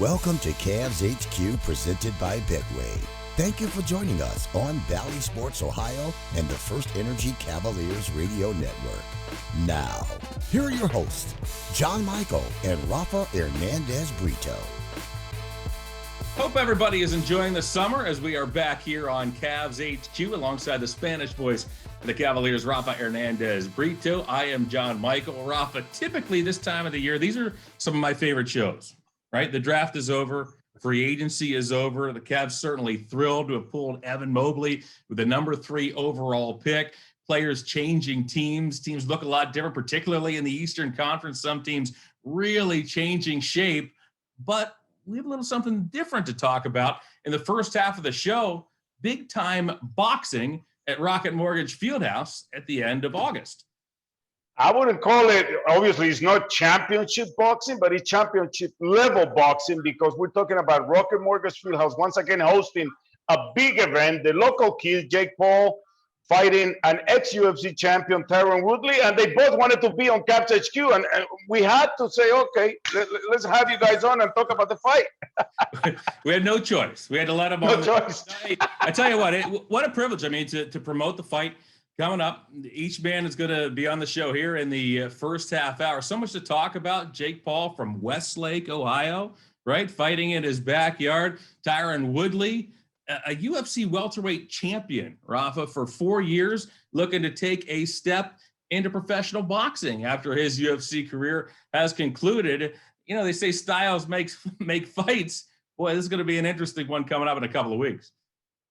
Welcome to CavsHQ presented by Betway. Thank you for joining us on Valley Sports Ohio and the First Energy Cavaliers Radio Network. Now, here are your hosts, John Michael and Rafa Hernandez-Brito. Hope everybody is enjoying the summer as we are back here on CavsHQ alongside the Spanish voice of the Cavaliers, Rafa Hernandez-Brito. I am John Michael. Rafa, typically this time of the year, these are some of my favorite shows, right? The draft is over. Free agency is over. The Cavs certainly thrilled to have pulled Evan Mobley with the number 3 overall pick. Players changing teams. Teams look a lot different, particularly in the Eastern Conference. Some teams really changing shape. But we have a little something different to talk about in the first half of the show. Big time boxing at Rocket Mortgage FieldHouse at the end of August. I wouldn't call it, obviously it's not championship boxing, but it's championship level boxing because we're talking about Rocket Mortgage FieldHouse once again hosting a big event. The local kid, Jake Paul, fighting an ex-UFC champion, Tyron Woodley, and they both wanted to be on CavsHQ, and we had to say, okay, let's have you guys on and talk about the fight. We had no choice. We had to let them on. No choice. I tell you what a privilege. I mean, to promote the fight coming up. Each man is going to be on the show here in the first half hour. So much to talk about. Jake Paul from Westlake, Ohio, right? Fighting in his backyard. Tyron Woodley, a UFC welterweight champion, Rafa, for 4 years, looking to take a step into professional boxing after his UFC career has concluded. You know, they say styles make fights. Boy, this is going to be an interesting one coming up in a couple of weeks.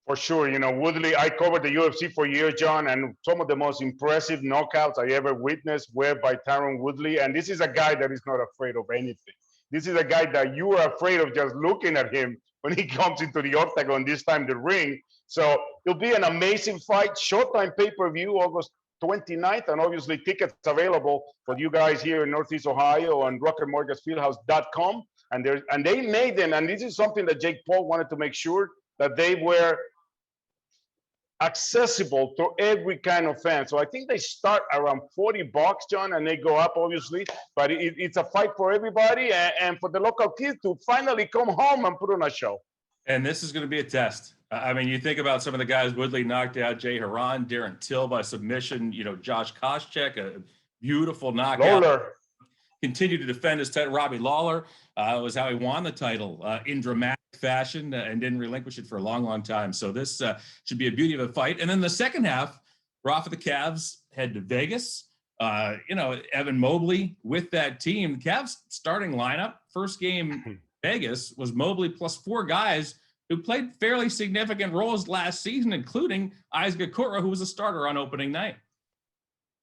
For sure. You know, Woodley, I covered the UFC for years, John, and some of the most impressive knockouts I ever witnessed were by Tyron Woodley. And this is a guy that is not afraid of anything. This is a guy that you are afraid of just looking at him when he comes into the octagon, this time the ring. So it'll be an amazing fight. Showtime pay-per-view, August 29th, and obviously tickets available for you guys here in Northeast Ohio on rocketmortgagefieldhouse.com. And they made them, and this is something that Jake Paul wanted to make sure that they were accessible to every kind of fan. So I think they start around $40, John, and they go up, obviously. But it's a fight for everybody and for the local kids to finally come home and put on a show. And this is going to be a test. I mean, you think about some of the guys Woodley knocked out, Jay Haran, Darren Till by submission, you know, Josh Koscheck, a beautiful knockout. Lawler. Continued to defend his title. Robbie Lawler was how he won the title in dramatic fashion and didn't relinquish it for a long, long time. So this should be a beauty of a fight. And then the second half, Rafa, the Cavs head to Vegas. You know, Evan Mobley with that team. The Cavs starting lineup, first game Vegas, was Mobley plus 4 guys who played fairly significant roles last season, including Isaac Okoro, who was a starter on opening night.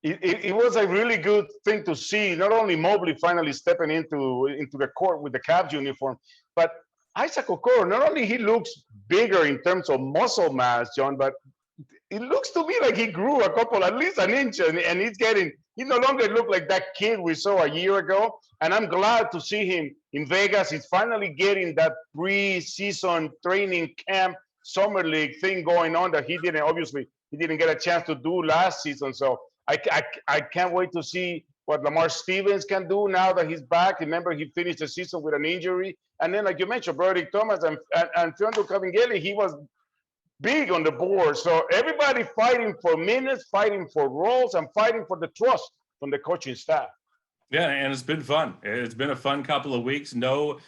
It was a really good thing to see, not only Mobley finally stepping into the court with the Cavs uniform, but Isaac Okoro, not only he looks bigger in terms of muscle mass, John, but it looks to me like he grew at least an inch, and he no longer looked like that kid we saw a year ago. And I'm glad to see him in Vegas. He's finally getting that pre-season training camp, summer league thing going on that he didn't get a chance to do last season. So I can't wait to see what Lamar Stevens can do now that he's back. Remember, he finished the season with an injury. And then, like you mentioned, Broderick Thomas and Fernando Cavingeli, he was big on the board. So everybody fighting for minutes, fighting for roles, and fighting for the trust from the coaching staff. Yeah, and it's been fun. It's been a fun couple of weeks. No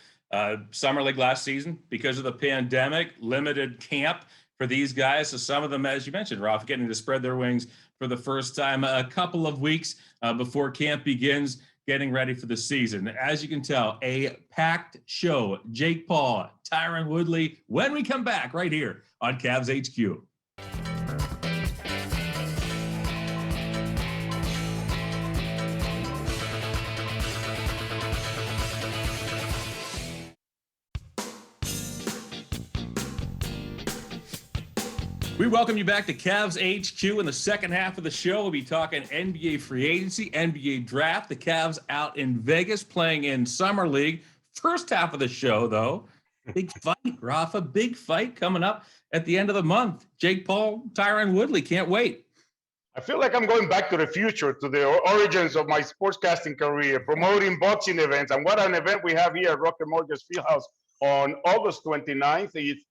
summer league last season because of the pandemic, limited camp for these guys. So some of them, as you mentioned, Ralph, getting to spread their wings for the first time a couple of weeks before camp begins, getting ready for the season. As you can tell, a packed show. Jake Paul, Tyron Woodley, when we come back right here on CavsHQ. We welcome you back to CavsHQ. In the second half of the show, we'll be talking NBA free agency, NBA draft. The Cavs out in Vegas playing in Summer League. First half of the show, though, big fight, Rafa. Big fight coming up at the end of the month. Jake Paul, Tyron Woodley. Can't wait. I feel like I'm going back to the future, to the origins of my sportscasting career, promoting boxing events. And what an event we have here at Rocket Mortgage FieldHouse on August 29th. It's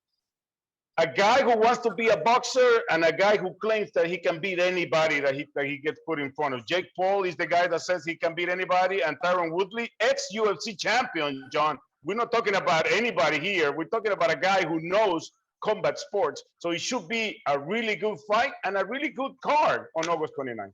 a guy who wants to be a boxer and a guy who claims that he can beat anybody that he gets put in front of. Jake Paul is the guy that says he can beat anybody, and Tyron Woodley, ex-UFC champion, John. We're not talking about anybody here. We're talking about a guy who knows combat sports. So it should be a really good fight and a really good card on August 29th.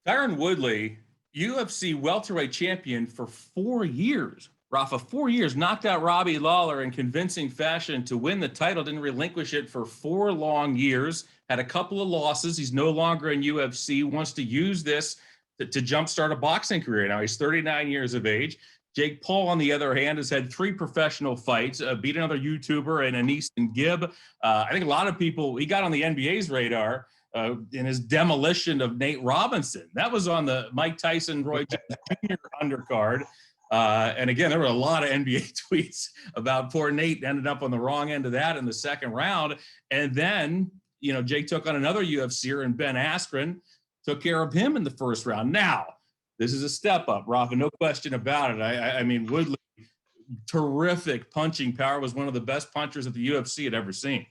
Tyron Woodley, UFC welterweight champion for 4 years. Rafa, 4 years, knocked out Robbie Lawler in convincing fashion to win the title, didn't relinquish it for 4 long years, had a couple of losses. He's no longer in UFC, wants to use this to jumpstart a boxing career. Now he's 39 years of age. Jake Paul, on the other hand, has had 3 professional fights, beat another YouTuber and Anise and Gibb. I think a lot of people, he got on the NBA's radar in his demolition of Nate Robinson. That was on the Mike Tyson, Roy Jones Jr. undercard. And again, there were a lot of NBA tweets about poor Nate ended up on the wrong end of that in the second round. And then, Jake took on another UFCer and Ben Askren, took care of him in the first round. Now, this is a step up, Rafa, no question about it. I mean, Woodley, terrific punching power, was one of the best punchers that the UFC had ever seen.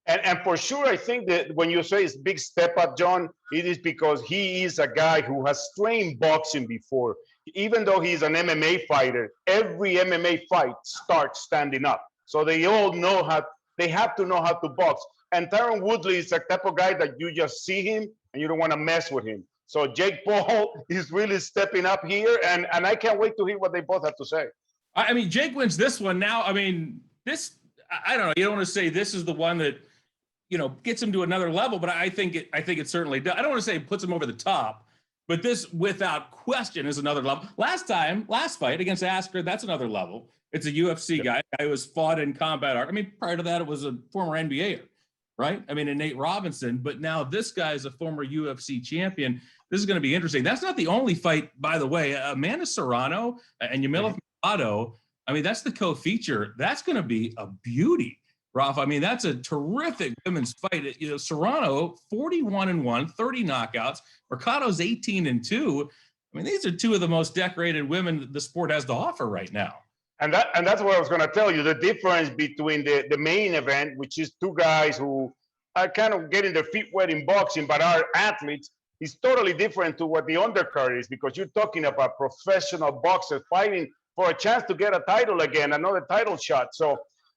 And for sure, I think that when you say it's big step up, John, it is because he is a guy who has trained boxing before. Even though he's an MMA fighter, every MMA fight starts standing up. So they all know they have to know how to box. And Tyron Woodley is the type of guy that you just see him and you don't want to mess with him. So Jake Paul is really stepping up here, and I can't wait to hear what they both have to say. I mean, Jake wins this one. Now, I mean, I don't know. You don't want to say this is the one that, gets him to another level, but I think it certainly does. I don't want to say it puts him over the top, but this, without question, is another level. Last fight against Askren, that's another level. It's a UFC guy who has fought in combat art. I mean, prior to that, it was a former NBAer, right? I mean, and Nate Robinson. But now this guy is a former UFC champion. This is going to be interesting. That's not the only fight, by the way. Amanda Serrano and Yamila Mercado, I mean, that's the co-feature. That's going to be a beauty, Rafa. I mean, that's a terrific women's fight. Serrano, 41-1, 30 knockouts. Mercado's 18-2. I mean, these are 2 of the most decorated women the sport has to offer right now. And that's what I was going to tell you. The difference between the main event, which is 2 guys who are kind of getting their feet wet in boxing, but are athletes, is totally different to what the undercard is, because you're talking about professional boxers fighting for a chance to get a title again, another title shot. So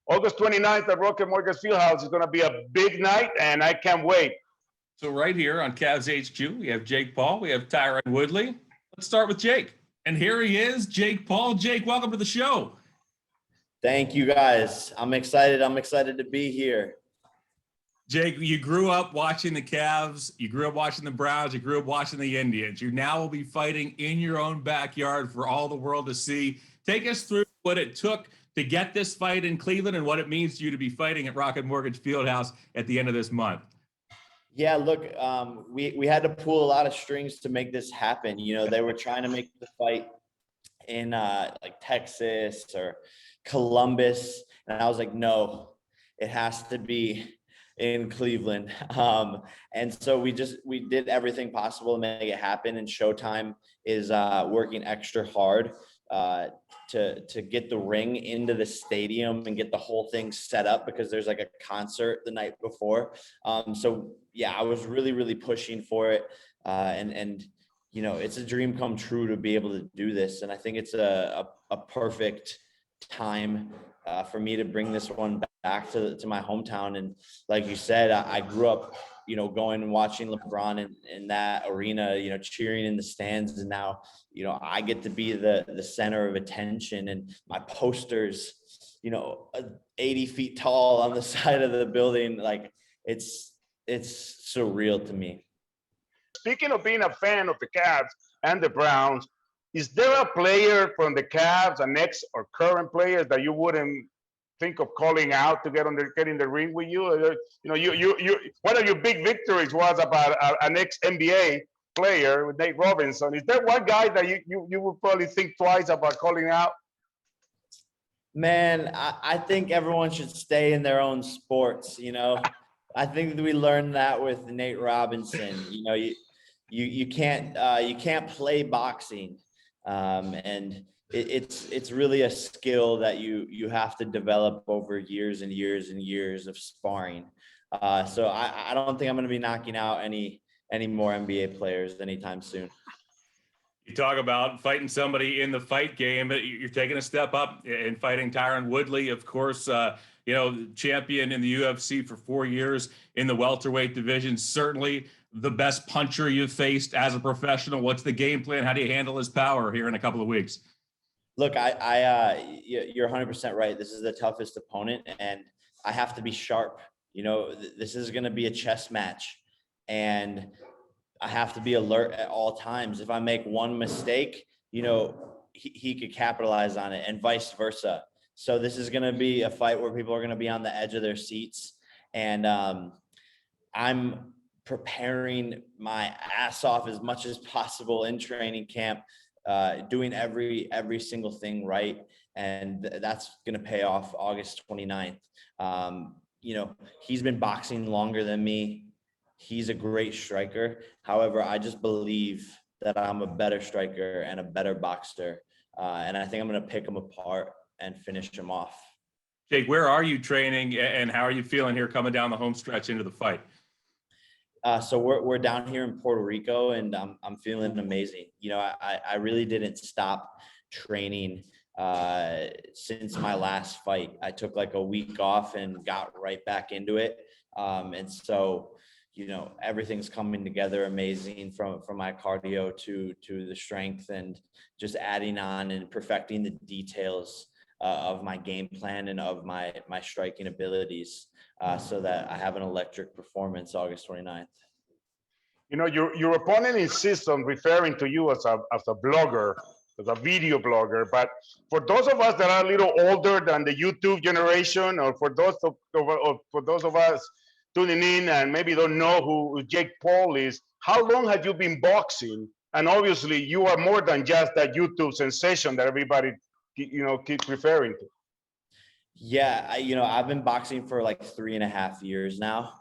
August 29th at Rocket Mortgage FieldHouse is going to be a big night, and I can't wait. So right here on CavsHQ, we have Jake Paul, we have Tyron Woodley. Let's start with Jake. And here he is, Jake Paul. Jake, welcome to the show. Thank you, guys. I'm excited. I'm excited to be here. Jake, you grew up watching the Cavs. You grew up watching the Browns. You grew up watching the Indians. You now will be fighting in your own backyard for all the world to see. Take us through what it took to get this fight in Cleveland and what it means to you to be fighting at Rocket Mortgage FieldHouse at the end of this month. Yeah, look, we had to pull a lot of strings to make this happen. They were trying to make the fight in like Texas or Columbus, and I was like, no, it has to be in Cleveland. And so we did everything possible to make it happen. And Showtime is working extra hard to get the ring into the stadium and get the whole thing set up, because there's like a concert the night before. So yeah, I was really, really pushing for it. And it's a dream come true to be able to do this. And I think it's a perfect time for me to bring this one back to my hometown. And like you said, I grew up, going and watching LeBron in that arena, cheering in the stands. And now, I get to be the center of attention, and my posters, 80 feet tall on the side of the building. Like it's surreal to me. Speaking of being a fan of the Cavs and the Browns, is there a player from the Cavs, an ex or current player, that you wouldn't think of calling out to get in the ring with you? One of your big victories was about an ex-NBA player with Nate Robinson. Is there one guy that you would probably think twice about calling out? Man, I think everyone should stay in their own sports. I think that we learned that with Nate Robinson. You can't play boxing. And it's really a skill that you have to develop over years and years and years of sparring. So I don't think I'm going to be knocking out any more NBA players anytime soon. You talk about fighting somebody in the fight game, but you're taking a step up in fighting Tyron Woodley, of course, champion in the UFC for 4 years in the welterweight division. Certainly the best puncher you've faced as a professional. What's the game plan? How do you handle his power here in a couple of weeks? Look, you're 100% right. This is the toughest opponent, and I have to be sharp. This is going to be a chess match, and I have to be alert at all times. If I make one mistake, he could capitalize on it, and vice versa. So this is going to be a fight where people are going to be on the edge of their seats, and I'm preparing my ass off as much as possible in training camp, doing every single thing right, and that's going to pay off August 29th. He's been boxing longer than me. He's a great striker. However, I just believe that I'm a better striker and a better boxer. And I think I'm going to pick him apart and finish him off. Jake, where are you training and how are you feeling here coming down the home stretch into the fight? So we're down here in Puerto Rico, and I'm feeling amazing. I really didn't stop training since my last fight. I took like a week off and got right back into it. And so everything's coming together amazing from my cardio to the strength, and just adding on and perfecting the details of my game plan and of my striking abilities, so that I have an electric performance August 29th. Your opponent insists on referring to you as a blogger, as a video blogger. But for those of us that are a little older than the YouTube generation, or for those of us tuning in and maybe don't know who Jake Paul is, how long have you been boxing? And obviously, you are more than just that YouTube sensation that everybody keeps referring to. Yeah, I've been boxing for like 3.5 years now,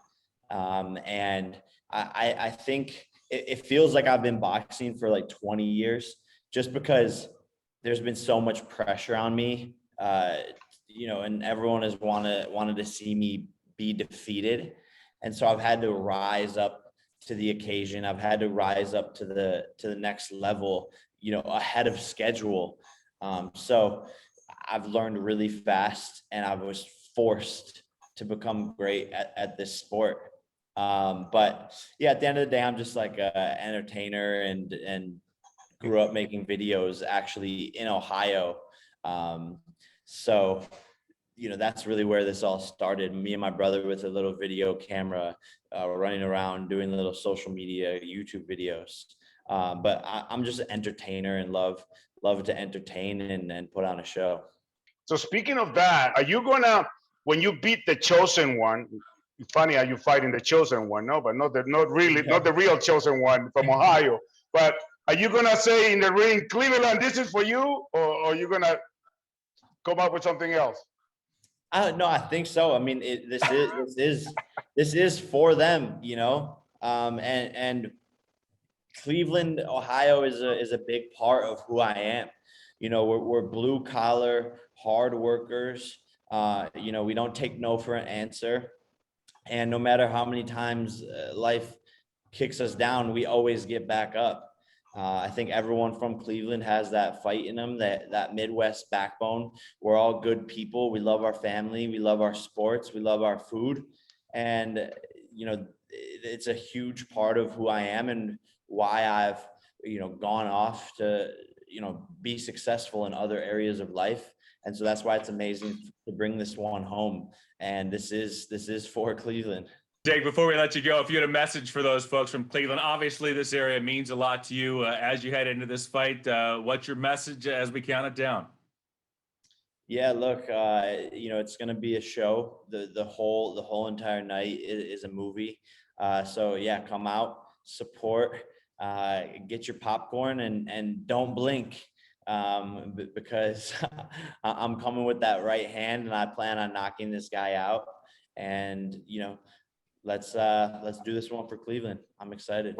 and I think it feels like I've been boxing for like 20 years, just because there's been so much pressure on me, and everyone has wanted to see me be defeated. And so I've had to rise up to the occasion. I've had to rise up to the next level, ahead of schedule. So I've learned really fast, and I was forced to become great at this sport. But yeah, at the end of the day, I'm just like an entertainer, and grew up making videos actually in Ohio. So that's really where this all started. Me and my brother with a little video camera, running around doing little social media, YouTube videos. But I'm just an entertainer and love to entertain and put on a show. So speaking of that, are you gonna, when you beat the chosen one? It's funny how you fighting the chosen one, no, but not the real chosen one from Ohio. But are you gonna say in the ring, Cleveland, this is for you, or are you gonna come up with something else? No, I think so. I mean, this is for them, and Cleveland, Ohio is a big part of who I am. We're blue collar, hard workers. We don't take no for an answer. And no matter how many times life kicks us down, we always get back up. I think everyone from Cleveland has that fight in them, that Midwest backbone. We're all good people. We love our family. We love our sports. We love our food. And, it's a huge part of who I am and why I've, gone off to, be successful in other areas of life. And so that's why it's amazing to bring this one home. And this is for Cleveland. Jake, before we let you go, if you had a message for those folks from Cleveland, obviously this area means a lot to you as you head into this fight. What's your message as we count it down? Yeah, look, it's going to be a show. The whole entire night is a movie. So yeah, come out, support, get your popcorn, and don't blink, because I'm coming with that right hand, and I plan on knocking this guy out. And let's do this one for Cleveland. I'm excited.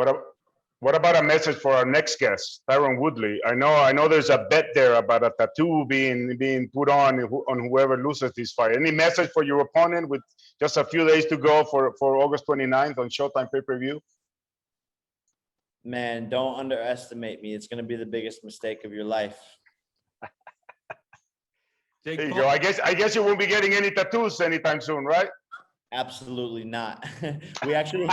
What about a message for our next guest, Tyron Woodley? I know there's a bet there about a tattoo being put on whoever loses this fight. Any message for your opponent with just a few days to go for August 29th on Showtime pay-per-view? Man, don't underestimate me. It's going to be the biggest mistake of your life. Jake There you Paul. go. I guess you won't be getting any tattoos anytime soon, right? Absolutely not. We actually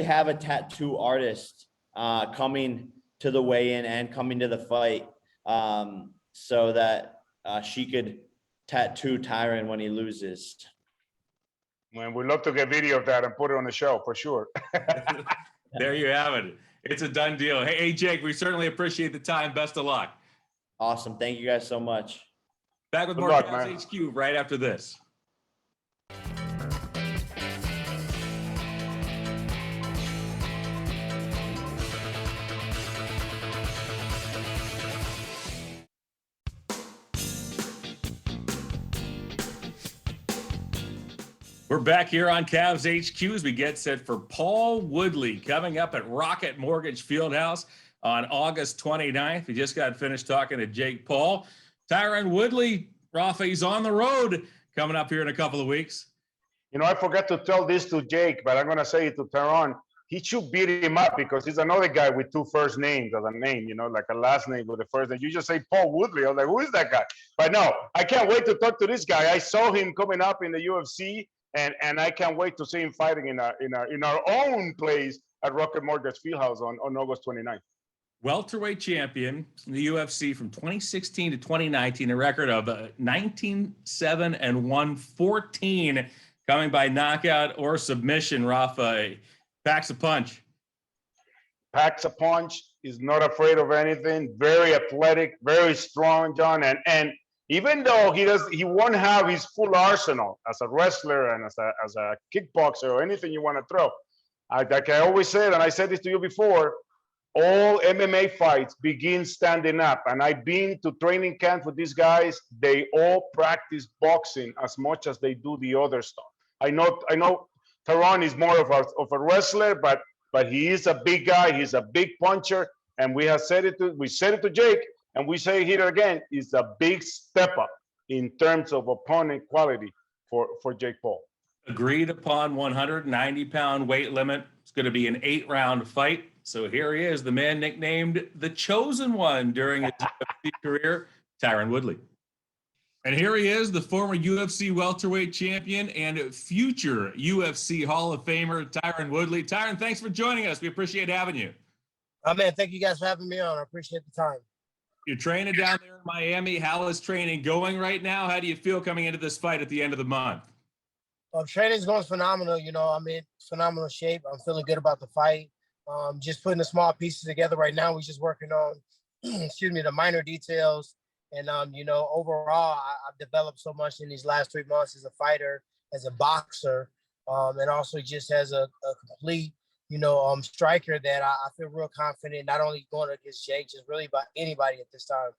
have a tattoo artist coming to the weigh-in and coming to the fight, so that she could tattoo Tyron when he loses. Man, we'd love to get video of that and put it on the show for sure. There you have it. It's a done deal. Hey, Jake, we certainly appreciate the time. Best of luck. Awesome. Thank you guys so much. Back with Good more luck, Cavs man. HQ right after this. We're back here on Cavs HQ as we get set for Paul Woodley coming up at Rocket Mortgage FieldHouse on August 29th. We just got finished talking to Jake Paul. Tyron Woodley, Rafa, he's on the road coming up here in a couple of weeks. You know, I forgot to tell this to Jake, but I'm going to say it to Tyron. He should beat him up because he's another guy with two first names as a name, you know, like a last name with a first name. You just say Paul Woodley. I was like, who is that guy? But no, I can't wait to talk to this guy. I saw him coming up in the UFC, and I can't wait to see him fighting in our own place at Rocket Mortgage FieldHouse on August 29th. Welterweight champion in the UFC from 2016 to 2019, a record of 19-7-1, 14 coming by knockout or submission. Rafa packs a punch. Packs a punch. Is not afraid of anything. Very athletic, very strong, John. And even though he won't have his full arsenal as a wrestler and as a kickboxer or anything you want to throw, like I always said, and I said this to you before, all MMA fights begin standing up. And I've been to training camps with these guys. They all practice boxing as much as they do the other stuff. I know Tyron is more of a wrestler, but he is a big guy. He's a big puncher. And we said it to Jake, and we say it here again, it's a big step up in terms of opponent quality for Jake Paul. Agreed upon 190-pound weight limit. It's going to be an 8-round fight. So here he is, the man nicknamed the Chosen One during his UFC career, Tyron Woodley. And here he is, the former UFC welterweight champion and future UFC Hall of Famer, Tyron Woodley. Tyron, thanks for joining us. We appreciate having you. Oh, man, thank you guys for having me on. I appreciate the time. You're training down there in Miami. How is training going right now? How do you feel coming into this fight at the end of the month? Training's going phenomenal. You know, I'm in phenomenal shape. I'm feeling good about the fight. Just putting the small pieces together right now. We're just working on, the minor details. And, overall, I've developed so much in these last 3 months as a fighter, as a boxer, and also just as a complete, striker that I feel real confident, not only going against Jake, just really about anybody at this time.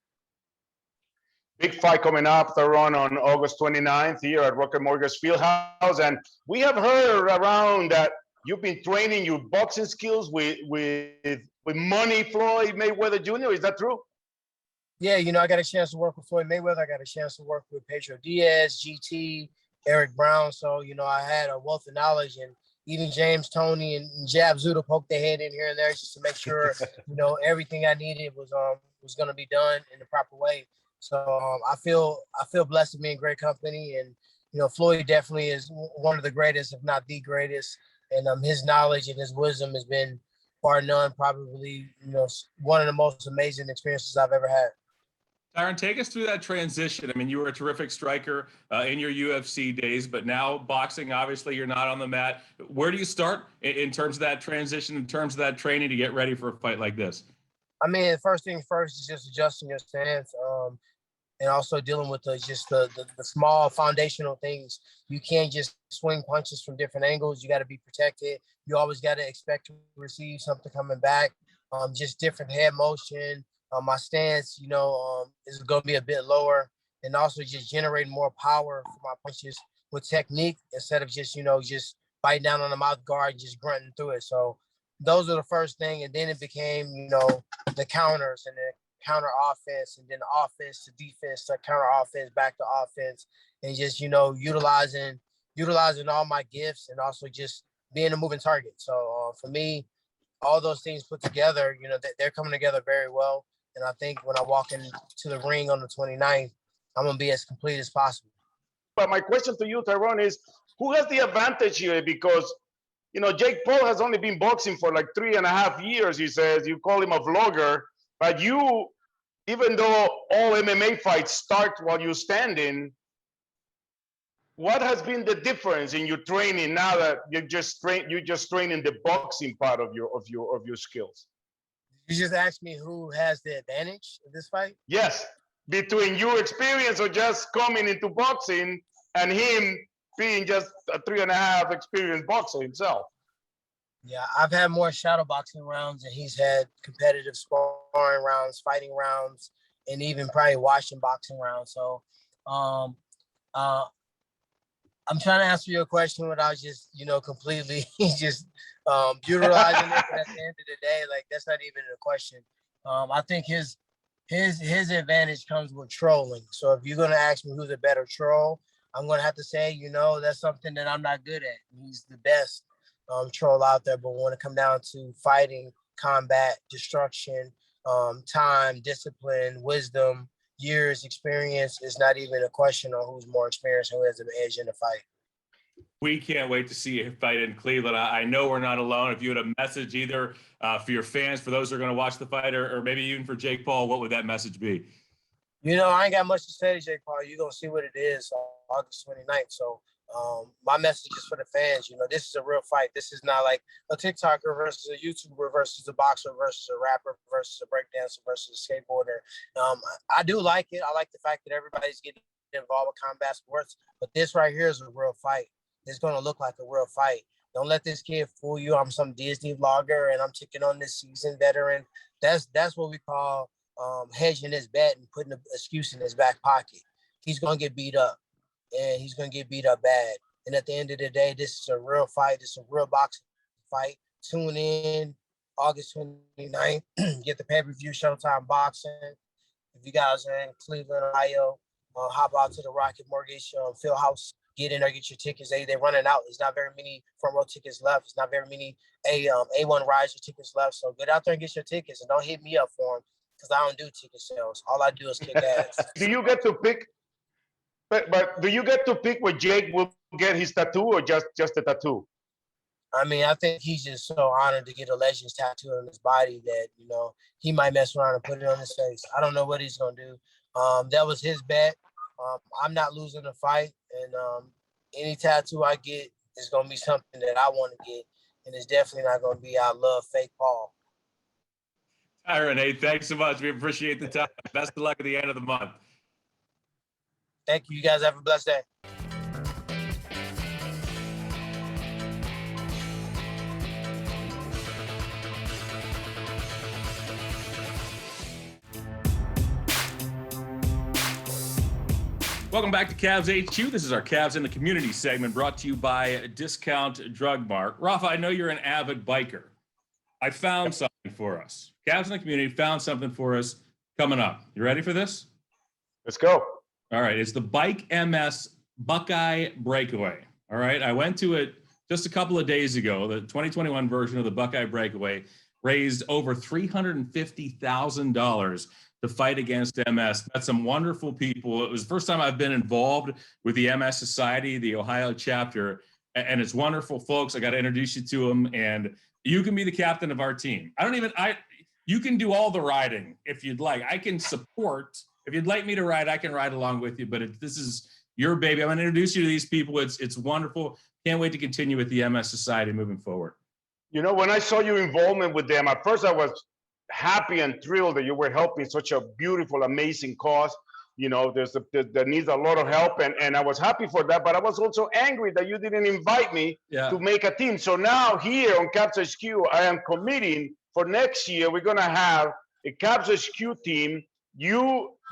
Big fight coming up, Tyron, on August 29th here at Rocket Mortgage FieldHouse. And we have heard around that you've been training your boxing skills with Money Floyd Mayweather Jr. Is that true? Yeah, I got a chance to work with Floyd Mayweather. I got a chance to work with Pedro Diaz, GT, Eric Brown. So, I had a wealth of knowledge, and even James, Tony, and Jab Zuda poked their head in here and there just to make sure, everything I needed was going to be done in the proper way. So I feel blessed to be in great company, and Floyd definitely is one of the greatest, if not the greatest. And his knowledge and his wisdom has been bar none, probably one of the most amazing experiences I've ever had. Tyron, take us through that transition. I mean, you were a terrific striker in your UFC days, but now boxing, obviously, you're not on the mat. Where do you start in terms of that transition, in terms of that training to get ready for a fight like this? I mean, first thing first is just adjusting your stance, and also dealing with the small foundational things. You can't just swing punches from different angles. You got to be protected. You always got to expect to receive something coming back. Just different head motion. My stance, is going to be a bit lower, and also just generating more power for my punches with technique instead of just biting down on the mouth guard and just grunting through it. So those are the first thing. And then it became, the counters and the counter offense, and then the offense to defense to counter offense, back to offense, and just, utilizing all my gifts, and also just being a moving target. So for me, all those things put together, they're coming together very well. And I think when I walk into the ring on the 29th, I'm going to be as complete as possible. But my question to you, Tyron, is who has the advantage here? Because, Jake Paul has only been boxing for like 3.5 years, he says. You call him a vlogger. But you, even though all MMA fights start while you're standing, what has been the difference in your training now that you're just training the boxing part of your skills? You just asked me who has the advantage in this fight? Yes, between your experience of just coming into boxing and him being just a 3.5 experienced boxer himself. Yeah, I've had more shadow boxing rounds, and he's had competitive sparring rounds, fighting rounds, and even probably watching boxing rounds. So, I'm trying to answer your question without just, completely just utilizing it. But at the end of the day, like, that's not even a question. I think his advantage comes with trolling. So if you're gonna ask me who's a better troll, I'm gonna have to say, that's something that I'm not good at. He's the best troll out there. But when it comes down to fighting, combat, destruction, time, discipline, wisdom, years, experience, it's not even a question on who's more experienced, who has an edge in the fight. We can't wait to see you fight in Cleveland. I know we're not alone. If you had a message either for your fans, for those who are going to watch the fight, or maybe even for Jake Paul, what would that message be? I ain't got much to say to Jake Paul. You're going to see what it is on August 29th. So my message is for the fans. This is a real fight. This is not like a TikToker versus a YouTuber versus a boxer versus a rapper versus a breakdancer versus a skateboarder. I do like it. I like the fact that everybody's getting involved with combat sports. But this right here is a real fight. It's going to look like a real fight. Don't let this kid fool you. I'm some Disney vlogger, and I'm taking on this seasoned veteran. That's what we call hedging his bet and putting an excuse in his back pocket. He's going to get beat up, and he's going to get beat up bad. And at the end of the day, this is a real fight. It's a real boxing fight. Tune in August 29th. Get the pay-per-view Showtime Boxing. If you guys are in Cleveland, Ohio, hop out to the Rocket Mortgage FieldHouse. Get in there, get your tickets. They're running out. There's not very many front row tickets left. There's not very many A1 riser tickets left. So get out there and get your tickets, and don't hit me up for them, because I don't do ticket sales. All I do is kick ass. Do you get to pick? But do you get to pick where Jake will get his tattoo, or just a tattoo? I mean, I think he's just so honored to get a Legends tattoo on his body that, he might mess around and put it on his face. I don't know what he's going to do. That was his bet. I'm not losing the fight, and any tattoo I get is going to be something that I want to get, and it's definitely not going to be I love fake Paul. Tyron, hey, thanks so much. We appreciate the time. Best of luck at the end of the month. Thank you. You guys have a blessed day. Welcome back to CavsHQ. This is our Cavs in the Community segment, brought to you by Discount Drug Mart. Rafa, I know you're an avid biker. I found something for us. Cavs in the Community found something for us coming up. You ready for this? Let's go. All right. It's the Bike MS Buckeye Breakaway. All right. I went to it just a couple of days ago. The 2021 version of the Buckeye Breakaway raised over $350,000 to fight against MS. Met some wonderful people. It was the first time I've been involved with the MS Society, the Ohio chapter, and it's wonderful folks. I got to introduce you to them, and you can be the captain of our team. You can do all the riding if you'd like. I can support. If you'd like me to ride, I can ride along with you, but this is your baby. I'm going to introduce you to these people. It's wonderful. Can't wait to continue with the MS Society moving forward. When I saw your involvement with them, at first I was happy and thrilled that you were helping such a beautiful, amazing cause. There needs a lot of help, and I was happy for that, but I was also angry that you didn't invite me to make a team. So now here on CavsHQ, I am committing for next year, we're going to have a CavsHQ team.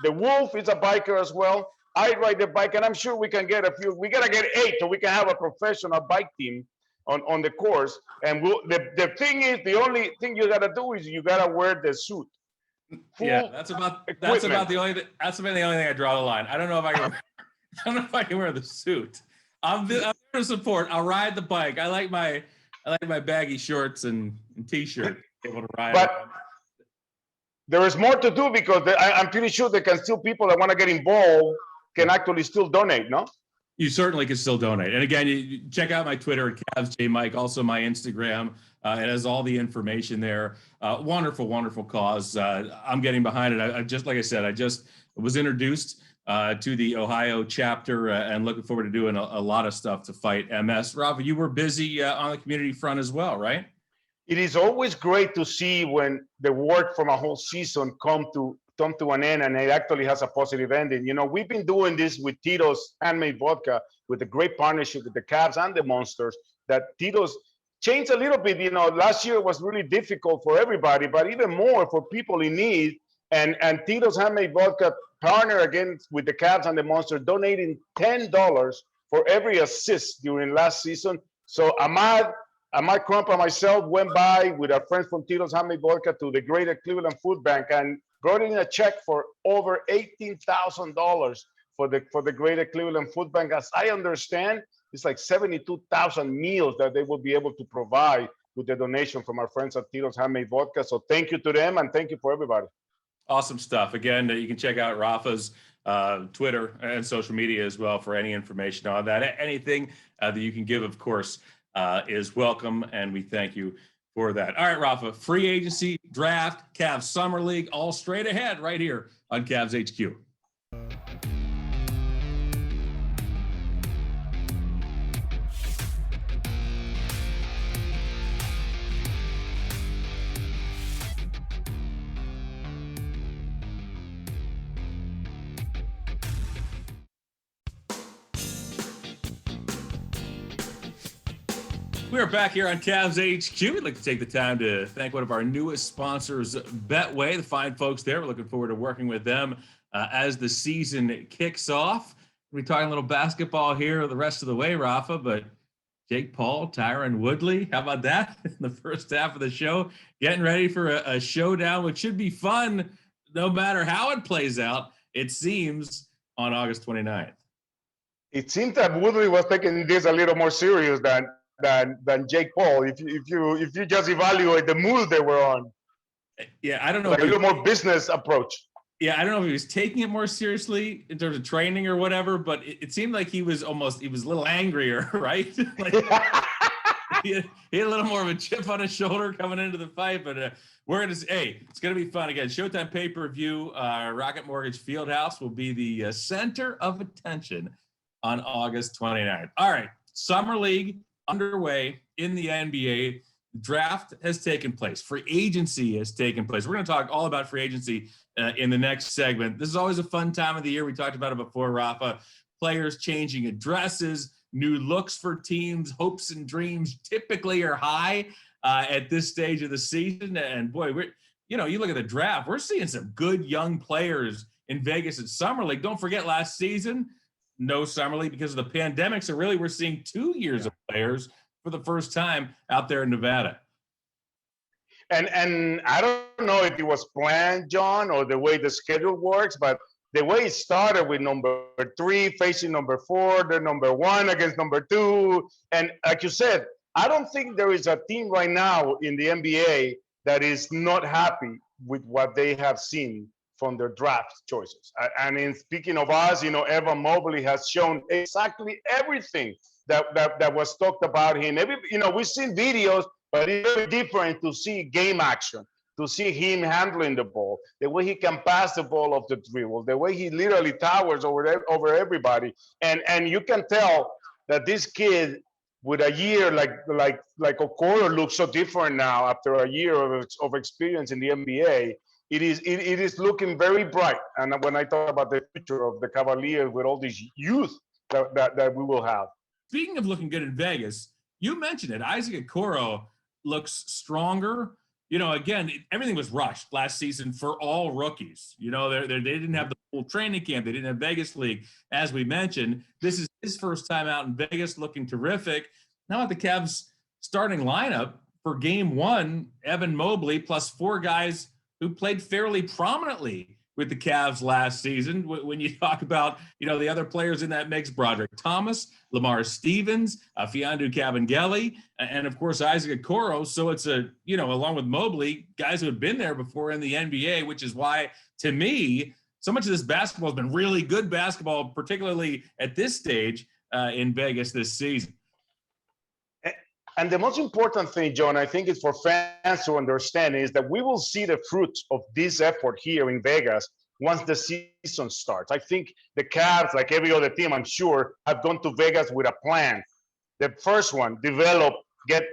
The Wolf is a biker as well. I ride the bike, and I'm sure we can get a few. We got to get 8 so we can have a professional bike team. on the course. And the thing is, the only thing you gotta do is you gotta wear the suit. Yeah, that's about the only thing I draw the line. I don't know if I can. I don't know if I can wear the suit. I'm there to support. I'll ride the bike. I like my baggy shorts and t-shirt. Able to ride. But there is more to do because I'm pretty sure there can still people that want to get involved can actually still donate. No. You certainly can still donate. And again, you check out my Twitter at CavsJMike, also my Instagram. It has all the information there. Wonderful, wonderful cause. I'm getting behind it. I just, like I said, I just was introduced to the Ohio chapter and looking forward to doing a lot of stuff to fight MS. Rafa, you were busy on the community front as well, right? It is always great to see when the work from a whole season come to an end and it actually has a positive ending. You know, we've been doing this with Tito's Handmade Vodka with a great partnership with the Cavs and the Monsters that Tito's changed a little bit. You know, last year was really difficult for everybody, but even more for people in need. And Tito's Handmade Vodka partner again with the Cavs and the Monsters, donating $10 for every assist during last season. So Ahmad Crump and myself went by with our friends from Tito's Handmade Vodka to the Greater Cleveland Food Bank and brought in a check for over $18,000 for the Greater Cleveland Food Bank. As I understand, it's like 72,000 meals that they will be able to provide with the donation from our friends at Tito's Handmade Vodka. So thank you to them and thank you for everybody. Awesome stuff. Again, you can check out Rafa's Twitter and social media as well for any information on that. Anything that you can give, of course, is welcome, and we thank you for that. All right, Rafa, free agency, draft, Cavs Summer League, all straight ahead right here on CavsHQ. We are back here on CavsHQ. We'd like to take the time to thank one of our newest sponsors, Betway, the fine folks there. We're looking forward to working with them as the season kicks off. We're talking a little basketball here the rest of the way, Rafa, but Jake Paul, Tyron Woodley, how about that in the first half of the show? Getting ready for a showdown, which should be fun no matter how it plays out, it seems, on August 29th. It seems that Woodley was taking this a little more serious than Jake Paul. If you just evaluate the mood they were on. Yeah, I don't know. Like a little more business approach. Yeah, I don't know if he was taking it more seriously in terms of training or whatever, but it seemed like he was a little angrier, right? Like, he had a little more of a chip on his shoulder coming into the fight, but we're going to say, hey, it's going to be fun. Again, Showtime pay-per-view, Rocket Mortgage FieldHouse will be the center of attention on August 29th. All right, Summer League underway in the NBA. Draft has taken place. Free agency has taken place. We're going to talk all about free agency in the next segment. This is always a fun time of the year. We talked about it before, Rafa. Players changing addresses, new looks for teams, hopes and dreams typically are high at this stage of the season. And boy, you look at the draft, we're seeing some good young players in Vegas at Summer League. Don't forget last season, no Summer League because of the pandemic. So really we're seeing 2 years of players for the first time out there in Nevada. And I don't know if it was planned, John, or the way the schedule works, but the way it started with number 3 facing number 4, the number 1 against number 2. And like you said, I don't think there is a team right now in the NBA that is not happy with what they have seen from their draft choices. And in speaking of us, Evan Mobley has shown exactly everything that was talked about him. We've seen videos, but it's very different to see game action, to see him handling the ball, the way he can pass the ball off the dribble, the way he literally towers over everybody. And you can tell that this kid with a year like Okoro looks so different now after a year of experience in the NBA. It is looking very bright. And when I talk about the future of the Cavaliers with all this youth that we will have. Speaking of looking good in Vegas, you mentioned it. Isaac Okoro looks stronger. Again, everything was rushed last season for all rookies. They didn't have the full training camp. They didn't have Vegas League. As we mentioned, this is his first time out in Vegas, looking terrific. Now at the Cavs starting lineup for game one, Evan Mobley, plus 4 guys who played fairly prominently with the Cavs last season. When you talk about, the other players in that mix, Broderick Thomas, Lamar Stevens, Fiondu Kabengele, and of course, Isaac Okoro. So it's along with Mobley, guys who have been there before in the NBA, which is why, to me, so much of this basketball has been really good basketball, particularly at this stage in Vegas this season. And the most important thing, John, I think is for fans to understand is that we will see the fruits of this effort here in Vegas once the season starts. I think the Cavs, like every other team, I'm sure, have gone to Vegas with a plan. The first one, develop, get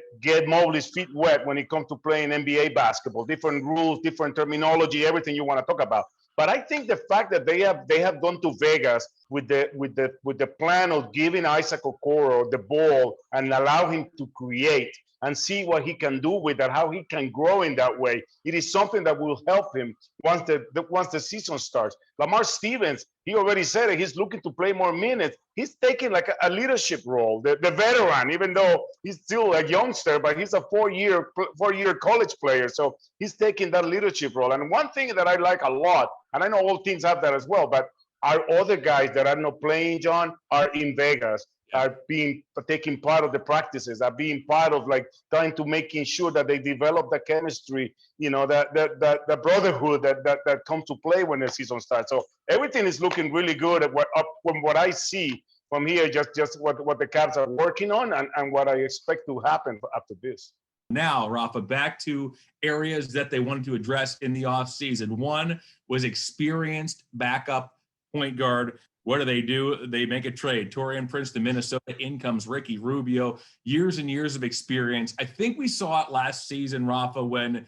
Mobley's feet wet when it comes to playing NBA basketball, different rules, different terminology, everything you want to talk about. But I think the fact that they have gone to Vegas with the plan of giving Isaac Okoro the ball and allow him to create and see what he can do with that, how he can grow in that way. It is something that will help him once the season starts. Lamar Stevens, he already said it, he's looking to play more minutes. He's taking like a leadership role, the veteran, even though he's still a youngster, but he's a four-year college player. So he's taking that leadership role. And one thing that I like a lot, and I know all teams have that as well, but our other guys that are not playing, John, are in Vegas, are taking part of the practices, are being part of like trying to making sure that they develop the chemistry, the brotherhood that comes to play when the season starts. So everything is looking really good from what I see from here, just what the Cavs are working on and what I expect to happen after this. Now, Rafa, back to areas that they wanted to address in the offseason. One was experienced backup point guard. What do? They make a trade. Taurean Prince to Minnesota. In comes Ricky Rubio. Years and years of experience. I think we saw it last season, Rafa, when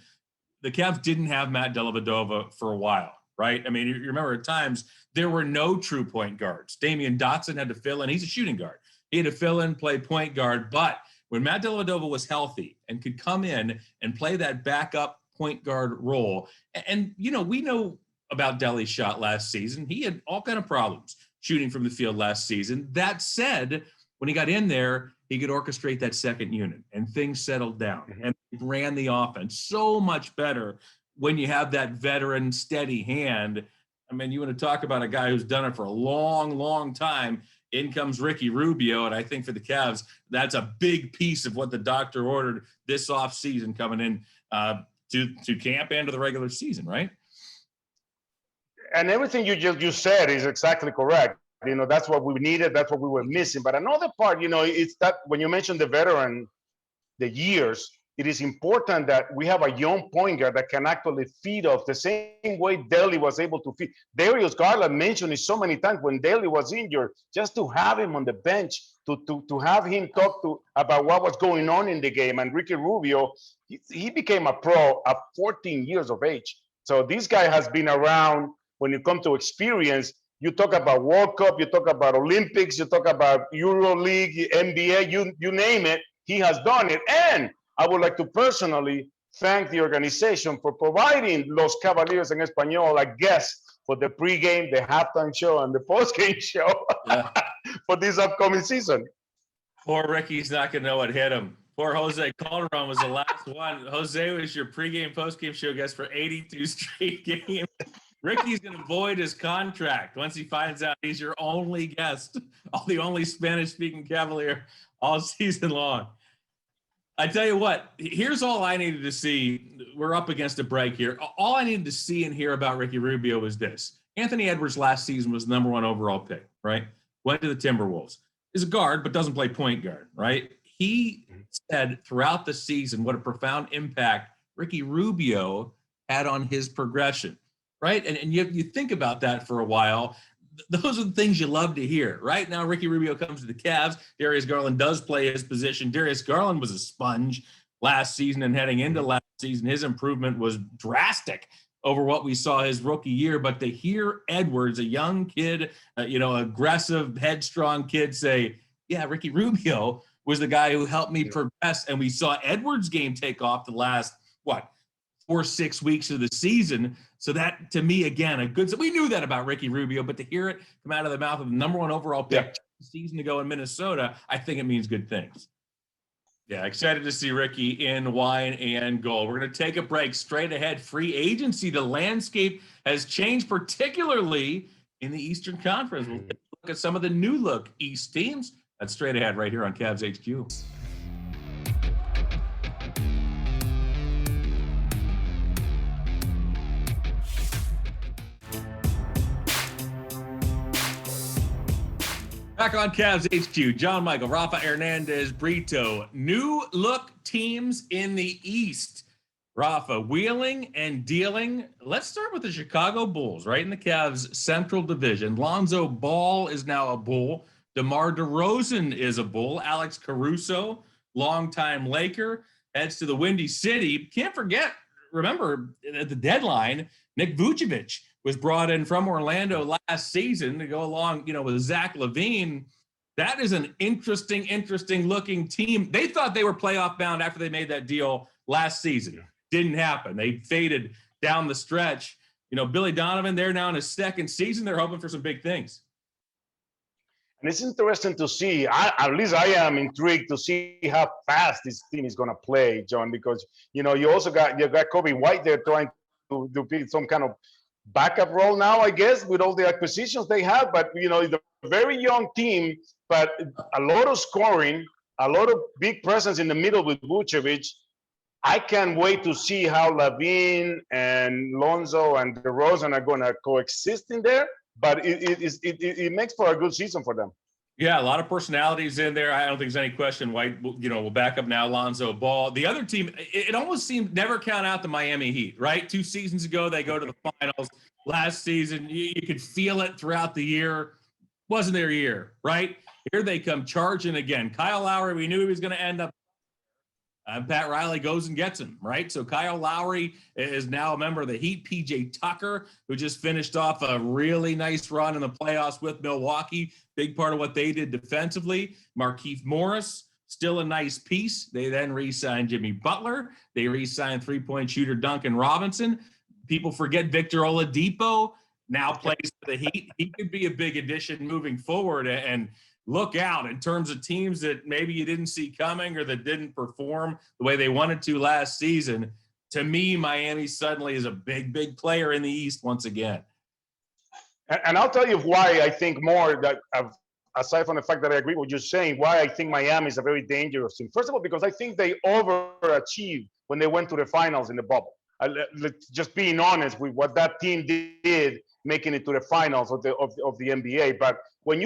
the Cavs didn't have Matt Dellavedova for a while, right? I mean, you remember at times there were no true point guards. Damian Dotson had to fill in. He's a shooting guard. He had to fill in, play point guard. But when Matt Dellavedova was healthy and could come in and play that backup point guard role, and we know about Delly's shot last season. He had all kind of problems shooting from the field last season. That said, when he got in there, he could orchestrate that second unit and things settled down and ran the offense so much better when you have that veteran steady hand. I mean, you want to talk about a guy who's done it for a long, long time. In comes Ricky Rubio, and I think for the Cavs, that's a big piece of what the doctor ordered this offseason coming in to camp and to the regular season, right? And everything you said is exactly correct. That's what we needed. That's what we were missing. But another part, it's that when you mentioned the veteran, the years, it is important that we have a young point guard that can actually feed off the same way Delly was able to feed. Darius Garland mentioned it so many times when Delly was injured, just to have him on the bench, to have him talk about what was going on in the game. And Ricky Rubio, he became a pro at 14 years of age. So this guy has been around. When you come to experience, you talk about World Cup, you talk about Olympics, you talk about Euro League, NBA, you name it, he has done it. And I would like to personally thank the organization for providing Los Cavaliers en Español a guest for the pregame, the halftime show, and the postgame show for this upcoming season. Poor Ricky's not going to know what hit him. Poor Jose Calderon was the last one. Jose was your pregame, postgame show guest for 82 straight games. Ricky's going to void his contract once he finds out he's your only guest, the only Spanish-speaking Cavalier all season long. I tell you what, here's all I needed to see. We're up against a break here. All I needed to see and hear about Ricky Rubio was this. Anthony Edwards last season was the number 1 overall pick, right? Went to the Timberwolves. Is a guard, but doesn't play point guard, right? He said throughout the season what a profound impact Ricky Rubio had on his progression. Right. And you think about that for a while. Those are the things you love to hear. Right now, Ricky Rubio comes to the Cavs. Darius Garland does play his position. Darius Garland was a sponge last season, and heading into last season, his improvement was drastic over what we saw his rookie year. But to hear Edwards, a young kid, aggressive, headstrong kid, say, yeah, Ricky Rubio was the guy who helped me progress. And we saw Edwards' game take off the last, 4-6 weeks of the season. So that, to me, again, a good – we knew that about Ricky Rubio, but to hear it come out of the mouth of the number 1 overall pick a season ago in Minnesota, I think it means good things. Yeah, excited to see Ricky in wine and gold. We're going to take a break. Straight ahead, free agency. The landscape has changed, particularly in the Eastern Conference. We'll take a look at some of the new look East teams. That's straight ahead right here on Cavs HQ. Back on Cavs HQ, John Michael, Rafa Hernandez-Brito. New look teams in the East. Rafa, wheeling and dealing. Let's start with the Chicago Bulls, right in the Cavs Central Division. Lonzo Ball is now a Bull. DeMar DeRozan is a Bull. Alex Caruso, longtime Laker, heads to the Windy City. Can't forget, remember, at the deadline, Nick Vucevic was brought in from Orlando last season to go along, with Zach LaVine. That is an interesting looking team. They thought they were playoff bound after they made that deal last season. Didn't happen. They faded down the stretch. Billy Donovan, they're now in his second season. They're hoping for some big things. And it's interesting to see, at least I am intrigued to see how fast this team is going to play, John, because, you also got Kobe White there trying to do some kind of backup role now, I guess, with all the acquisitions they have. But, it's a very young team, but a lot of scoring, a lot of big presence in the middle with Vucevic. I can't wait to see how LaVine and Lonzo and DeRozan are going to coexist in there. But it makes for a good season for them. Yeah, a lot of personalities in there. I don't think there's any question. White, will back up now. Lonzo Ball. The other team, it almost seemed never count out the Miami Heat, right? 2 seasons ago, they go to the finals. Last season, you could feel it throughout the year. Wasn't their year, right? Here they come charging again. Kyle Lowry, we knew he was going to end up. Pat Riley goes and gets him, right? So Kyle Lowry is now a member of the Heat. PJ Tucker, who just finished off a really nice run in the playoffs with Milwaukee, big part of what they did defensively. Markieff Morris, still a nice piece. They then re-signed Jimmy Butler. They re-signed three-point shooter Duncan Robinson. People forget Victor Oladipo now plays for the Heat. He could be a big addition moving forward, and look out in terms of teams that maybe you didn't see coming or that didn't perform the way they wanted to last season. To me, Miami suddenly is a big player in the East once again. And I'll tell you why I think more that, aside from the fact that I agree with what you're saying, why I think Miami is a very dangerous team. First of all, because I think they overachieved when they went to the finals in the bubble. Just being honest with what that team did, making it to the finals of the NBA. But when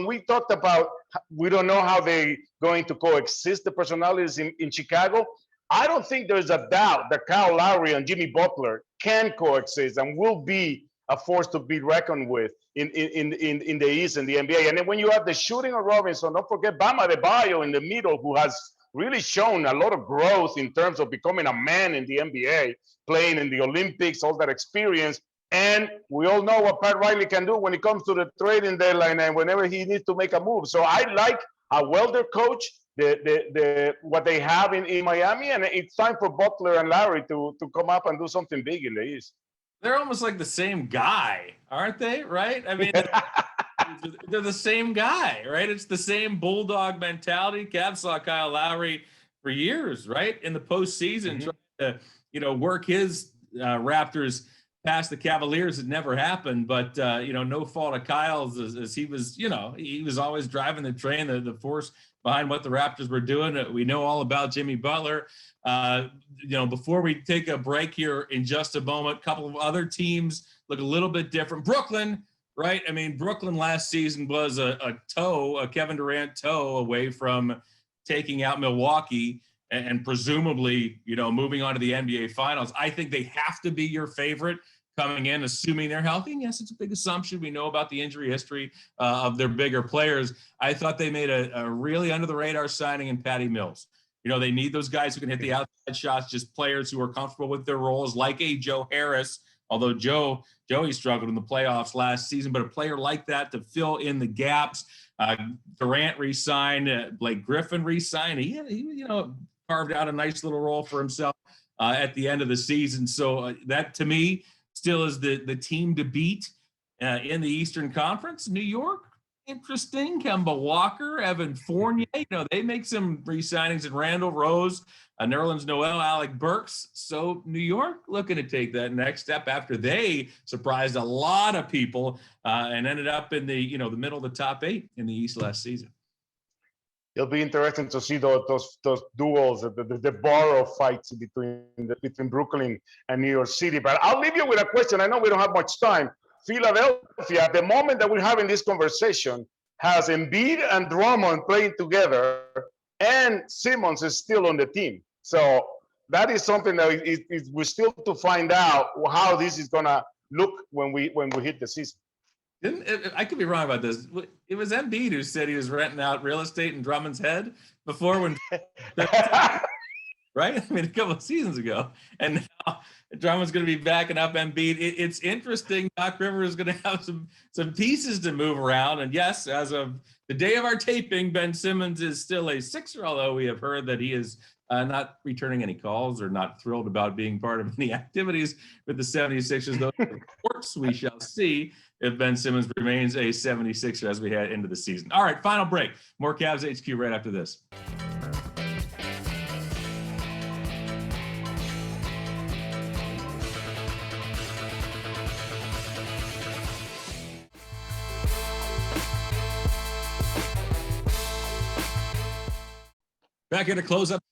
we talked about, we don't know how they're going to coexist, the personalities in Chicago, I don't think there's a doubt that Kyle Lowry and Jimmy Butler can coexist and will be a force to be reckoned with in the East and the NBA. And then when you have the shooting of Robinson, don't forget Bam Adebayo in the middle, who has really shown a lot of growth in terms of becoming a man in the NBA, playing in the Olympics, all that experience. And we all know what Pat Riley can do when it comes to the trading deadline and whenever he needs to make a move. So I like how well they're coached, what they have in Miami, and it's time for Butler and Lowry to come up and do something big in the East. They're almost like the same guy, aren't they? Right? I mean, they're the same guy, right? It's the same bulldog mentality. Cavs saw Kyle Lowry for years, right? In the postseason, trying to, work his Raptors past the Cavaliers. It never happened, but no fault of Kyle's as he was, he was always driving the train, the force behind what the Raptors were doing. We know all about Jimmy Butler. Before we take a break here in just a moment, a couple of other teams look a little bit different. Brooklyn, right? I mean, Brooklyn last season was a Kevin Durant toe away from taking out Milwaukee and presumably, moving on to the NBA Finals. I think they have to be your favorite coming in, assuming they're healthy. And yes, it's a big assumption. We know about the injury history of their bigger players. I thought they made a really under-the-radar signing in Patty Mills. They need those guys who can hit the outside shots, just players who are comfortable with their roles, like a Joe Harris, although Joey struggled in the playoffs last season, but a player like that to fill in the gaps. Durant re-signed, Blake Griffin re-signed. He carved out a nice little role for himself at the end of the season. So that, to me, still is the team to beat in the Eastern Conference. New York, interesting. Kemba Walker, Evan Fournier, they make some re-signings in Randall Rose, Nerlens Noel, Alec Burks. So New York looking to take that next step after they surprised a lot of people and ended up in the middle of the top 8 in the East last season. It'll be interesting to see those duels, the borough fights between Brooklyn and New York City. But I'll leave you with a question. I know we don't have much time. Philadelphia, at the moment that we're having this conversation, has Embiid and Drummond playing together, and Simmons is still on the team. So that is something that we're still to find out how this is gonna look when we hit the season. I could be wrong about this. It was Embiid who said he was renting out real estate in Drummond's head before when, right? I mean, a couple of seasons ago. And now Drummond's going to be backing up Embiid. It's interesting. Doc Rivers is going to have some pieces to move around. And yes, as of the day of our taping, Ben Simmons is still a Sixer, although we have heard that he is not returning any calls or not thrilled about being part of any activities with the 76ers. Those reports we shall see if Ben Simmons remains a 76er as we head into the season. All right, final break. More Cavs HQ right after this. Back here to close up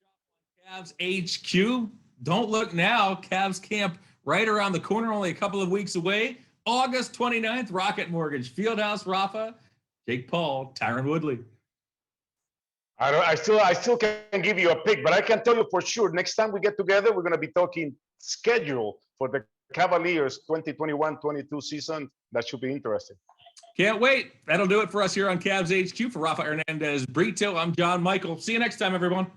Cavs HQ. Don't look now. Cavs camp right around the corner, only a couple of weeks away. August 29th, Rocket Mortgage FieldHouse. Rafa, Jake Paul, Tyron Woodley. I still can give you a pick, but I can tell you for sure, next time we get together, we're going to be talking schedule for the Cavaliers 2021-22 season. That should be interesting. Can't wait. That'll do it for us here on Cavs HQ. For Rafa Hernandez-Brito, I'm John Michael. See you next time, everyone.